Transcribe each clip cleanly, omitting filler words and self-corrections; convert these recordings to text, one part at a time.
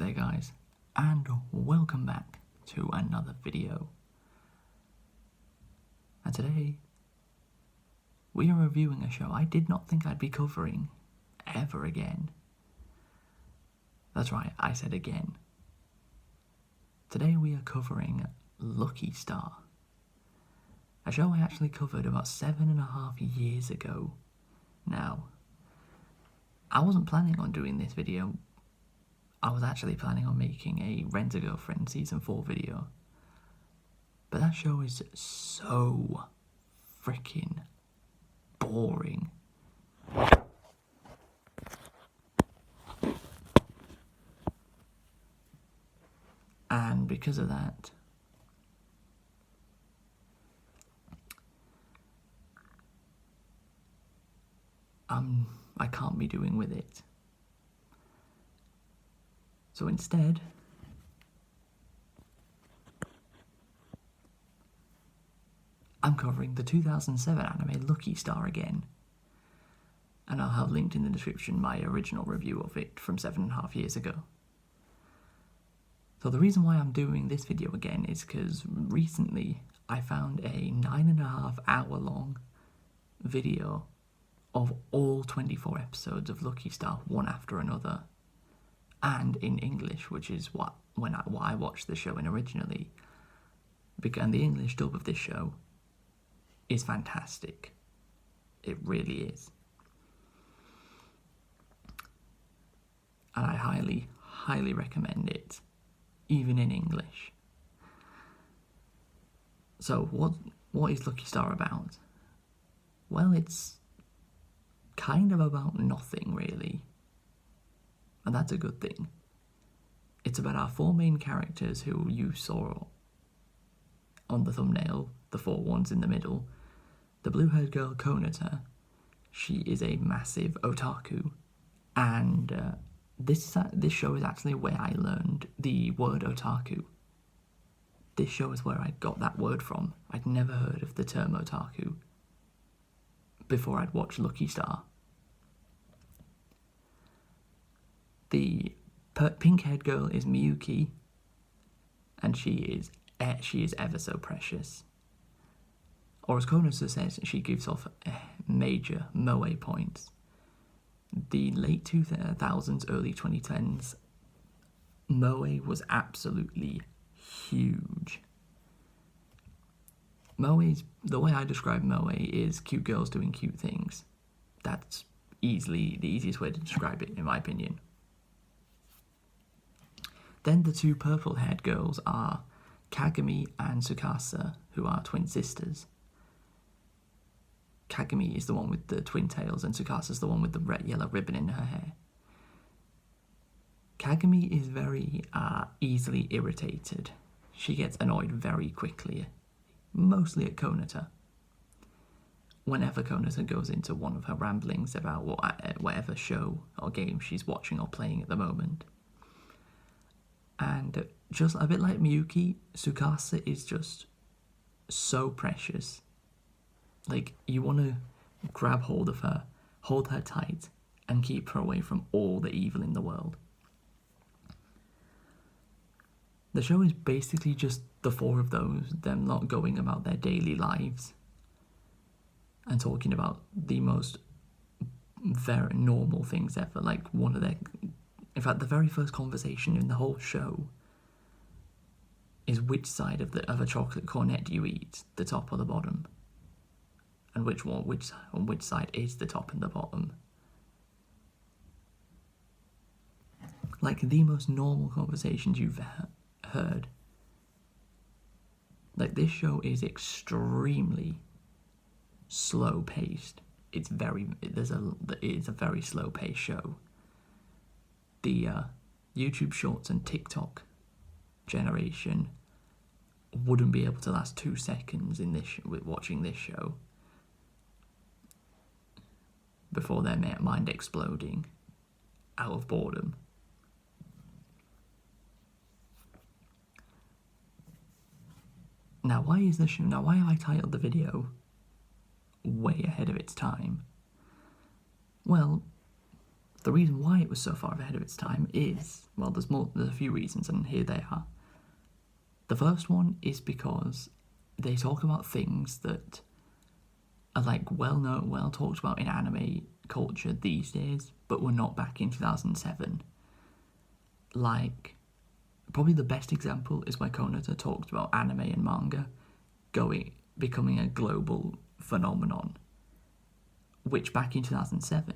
there guys, and welcome back to another video. And today, we are reviewing a show I did not think I'd be covering ever again. That's right, I said again. Today we are covering Lucky Star, a show I actually covered about 7.5 years ago. Now, I wasn't planning on doing this video. I was actually planning on making a Rent-A-Girlfriend Season 4 video. But that show is so freaking boring. And because of that, I can't be doing with it. So instead, I'm covering the 2007 anime Lucky Star again. And I'll have linked in the description my original review of it from 7.5 years ago. So the reason why I'm doing this video again is because recently I found a 9.5 hour long video of all 24 episodes of Lucky Star, one after another, and in English, which is what I watched the show in originally. And the English dub of this show is fantastic. It really is. And I highly, highly recommend it, even in English. So what is Lucky Star about? Well, it's kind of about nothing, really. And that's a good thing. It's about our four main characters who you saw on the thumbnail, the four ones in the middle. The blue-haired girl, Konata, she is a massive otaku. And this show is actually where I learned the word otaku. This show is where I got that word from. I'd never heard of the term otaku before I'd watched Lucky Star. The pink-haired girl is Miyuki, and she is ever so precious. Or as Konata says, she gives off major moe points. The late 2000s, early 2010s, moe was absolutely huge. The way I describe moe is cute girls doing cute things. That's easily the easiest way to describe it, in my opinion. Then the two purple-haired girls are Kagami and Tsukasa, who are twin sisters. Kagami is the one with the twin tails, and Tsukasa is the one with the yellow ribbon in her hair. Kagami is very easily irritated. She gets annoyed very quickly, mostly at Konata. Whenever Konata goes into one of her ramblings about whatever show or game she's watching or playing at the moment. And just a bit like Miyuki, Tsukasa is just so precious. Like, you want to grab hold of her, hold her tight, and keep her away from all the evil in the world. The show is basically just the four of them not going about their daily lives and talking about the most very normal things ever. Like, in fact, the very first conversation in the whole show is which side of a chocolate cornet do you eat, the top or the bottom? And which side is the top and the bottom. Like, the most normal conversations you've heard. Like, this show is extremely slow paced. It's a very slow paced show. The YouTube Shorts and TikTok generation wouldn't be able to last 2 seconds with watching this show before their mind exploding out of boredom. Now, why have I titled the video way ahead of its time? Well, The reason why it was so far ahead of its time is, well, there's a few reasons, and here they are. The first one is because they talk about things that are like well talked about in anime culture these days, but were not back in 2007. Like, probably the best example is where Konata talked about anime and manga becoming a global phenomenon, which back in 2007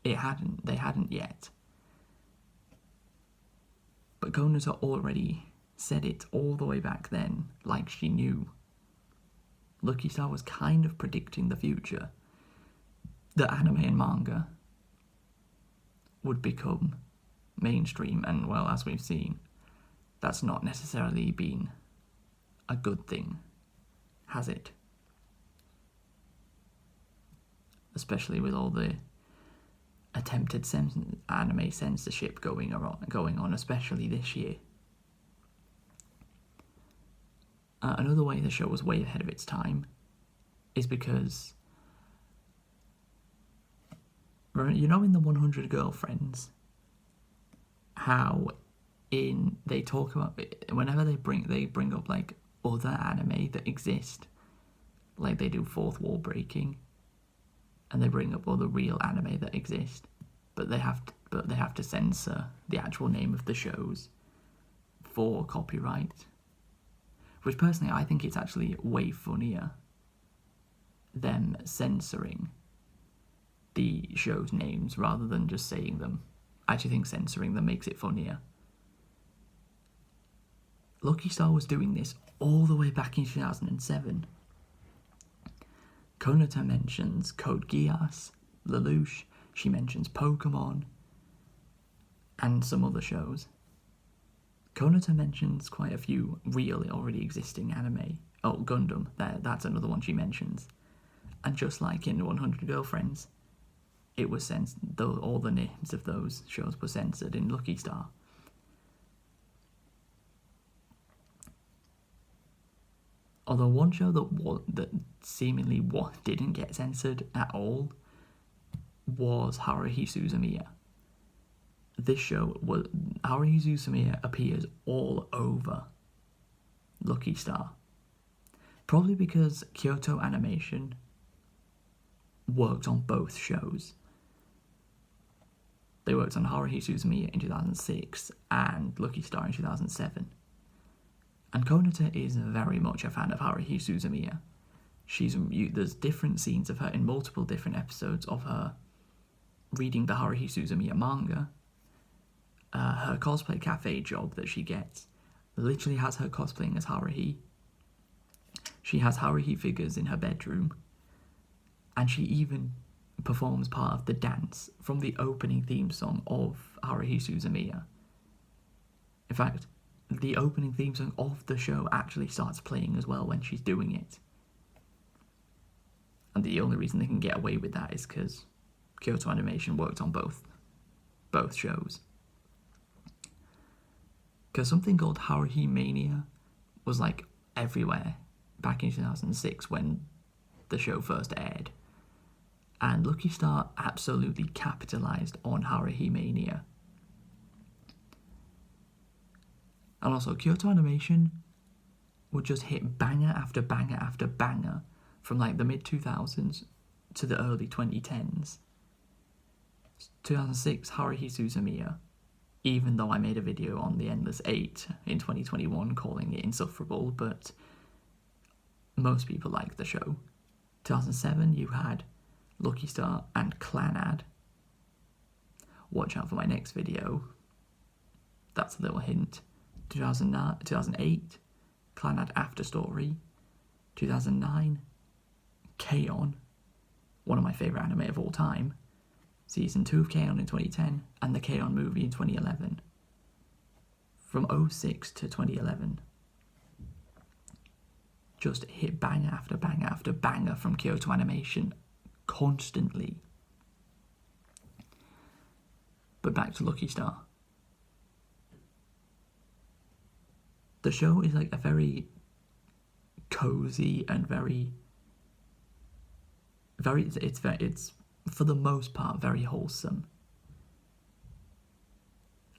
they hadn't yet. But Konata already said it all the way back then, like she knew. Lucky Star was kind of predicting the future, that anime and manga would become mainstream, and well, as we've seen, that's not necessarily been a good thing, has it? Especially with all the attempted anime censorship going on, especially this year. Another way the show was way ahead of its time is because, you know, in the 100 Girlfriends, how they talk about whenever they bring up like other anime that exist, like they do fourth wall breaking, and they bring up all the real anime that exist, but they have to censor the actual name of the shows for copyright. Which personally, I think it's actually way funnier them censoring the show's names rather than just saying them. I actually think censoring them makes it funnier. Lucky Star was doing this all the way back in 2007. Konata mentions Code Geass, Lelouch, she mentions Pokemon, and some other shows. Konata mentions quite a few really already existing anime. Oh, Gundam, that's another one she mentions. And just like in 100 Girlfriends, it was censored, all the names of those shows were censored in Lucky Star. Although one show that seemingly didn't get censored at all was Haruhi Suzumiya. This show Haruhi Suzumiya appears all over Lucky Star. Probably because Kyoto Animation worked on both shows. They worked on Haruhi Suzumiya in 2006 and Lucky Star in 2007. And Konata is very much a fan of Haruhi Suzumiya. There's different scenes of her in multiple different episodes of her reading the Haruhi Suzumiya manga. Her cosplay cafe job that she gets literally has her cosplaying as Haruhi. She has Haruhi figures in her bedroom, and she even performs part of the dance from the opening theme song of Haruhi Suzumiya. In fact, the opening theme song of the show actually starts playing as well when she's doing it. And the only reason they can get away with that is because Kyoto Animation worked on both shows. Because something called Haruhi Mania was like everywhere back in 2006 when the show first aired. And Lucky Star absolutely capitalised on Haruhi Mania. And also, Kyoto Animation would just hit banger after banger after banger from like the mid-2000s to the early 2010s. 2006, Haruhi Suzumiya, even though I made a video on The Endless Eight in 2021 calling it insufferable, but most people liked the show. 2007, you had Lucky Star and Clannad. Watch out for my next video. That's a little hint. 2008, Clannad After Story. 2009, K-On!, one of my favourite anime of all time. Season 2 of K-On! In 2010, and the K-On! Movie in 2011. From 2006 to 2011. Just hit banger after banger after banger from Kyoto Animation constantly. But back to Lucky Star. The show is like a very cozy and very it's for the most part, very wholesome.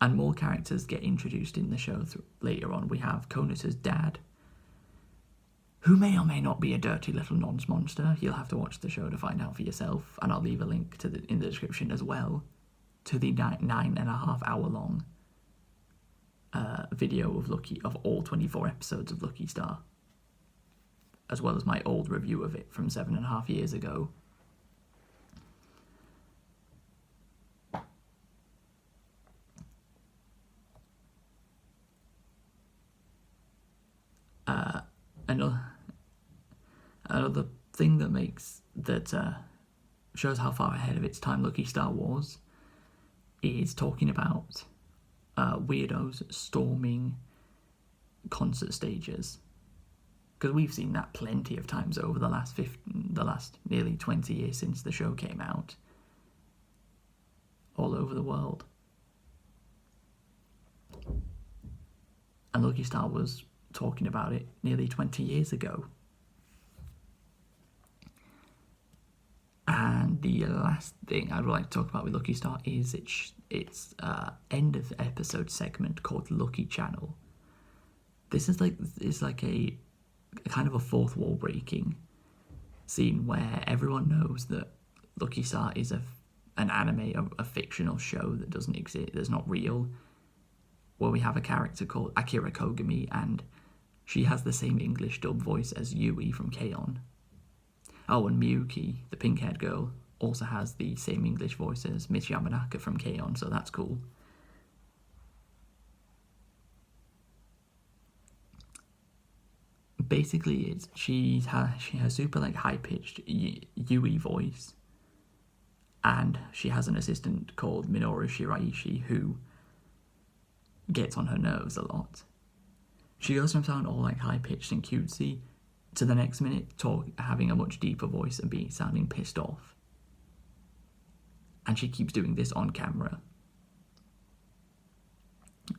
And more characters get introduced in the show later on. We have Kona's dad, who may or may not be a dirty little nonce monster. You'll have to watch the show to find out for yourself, and I'll leave a link in the description as well to the 9.5 hour long video of all 24 episodes of Lucky Star, as well as my old review of it from 7.5 years ago. Another thing that shows how far ahead of its time Lucky Star was is talking about weirdos storming concert stages, because we've seen that plenty of times over the last nearly 20 years since the show came out, all over the world. And Lucky Star was talking about it nearly 20 years ago. And the last thing I'd like to talk about with Lucky Star is its end of episode segment called Lucky Channel. This is like a kind of a fourth wall breaking scene where everyone knows that Lucky Star is an anime, a fictional show that doesn't exist, that's not real, where we have a character called Akira Kogami, and she has the same English dub voice as Yui from K-On! Oh, and Miyuki, the pink-haired girl, also has the same English voice as Miss Yamanaka from K-On!, so that's cool. Basically, she has super high-pitched Yui voice, and she has an assistant called Minoru Shiraishi who gets on her nerves a lot. She goes from sounding all high-pitched and cutesy to the next minute having a much deeper voice and sounding pissed off. And she keeps doing this on camera,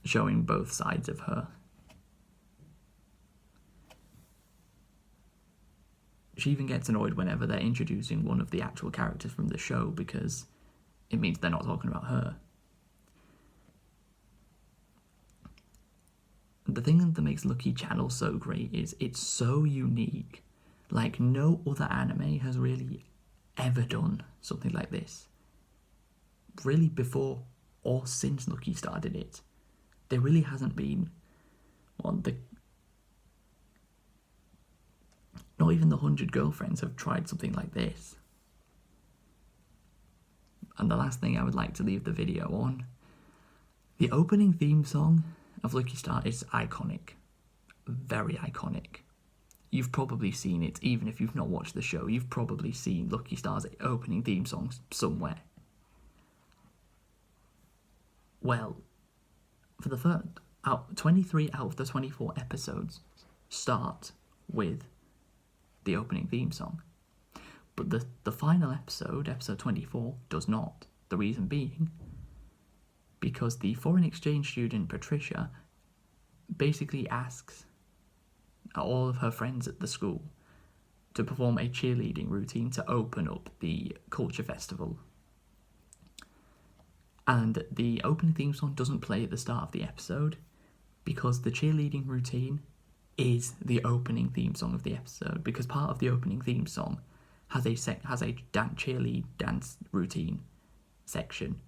showing both sides of her. She even gets annoyed whenever they're introducing one of the actual characters from the show, because it means they're not talking about her. The thing that makes Lucky Channel so great is it's so unique. Like, no other anime has really ever done something like this. Really, before or since Lucky Star did it, there really hasn't been not even the 100 Girlfriends have tried something like this. And the last thing I would like to leave the video on, the opening theme song of Lucky Star is iconic. Very iconic. You've probably seen it, even if you've not watched the show. You've probably seen Lucky Star's opening theme songs somewhere. Well, for the first 23 out of the 24 episodes start with the opening theme song. But the final episode 24, does not. The reason being, because the foreign exchange student Patricia basically asks all of her friends at the school to perform a cheerleading routine to open up the culture festival. And the opening theme song doesn't play at the start of the episode because the cheerleading routine is the opening theme song of the episode, because part of the opening theme song has a cheerlead dance routine section.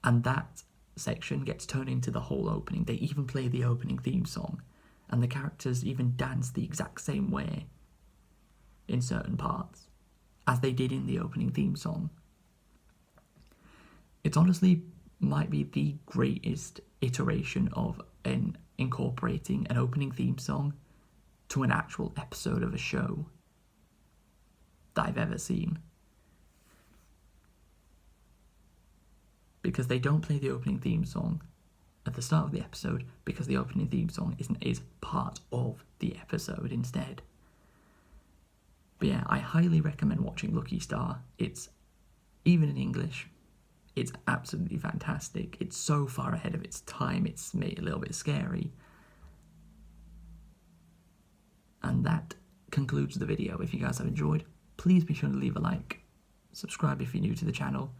And that section gets turned into the whole opening. They even play the opening theme song, and the characters even dance the exact same way in certain parts as they did in the opening theme song. It honestly might be the greatest iteration of incorporating an opening theme song to an actual episode of a show that I've ever seen. Because they don't play the opening theme song at the start of the episode, because the opening theme song is part of the episode instead. But yeah, I highly recommend watching Lucky Star. It's, even in English, it's absolutely fantastic. It's so far ahead of its time, it's made a little bit scary. And that concludes the video. If you guys have enjoyed, please be sure to leave a like. subscribe if you're new to the channel,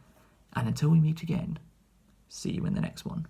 and until we meet again, see you in the next one.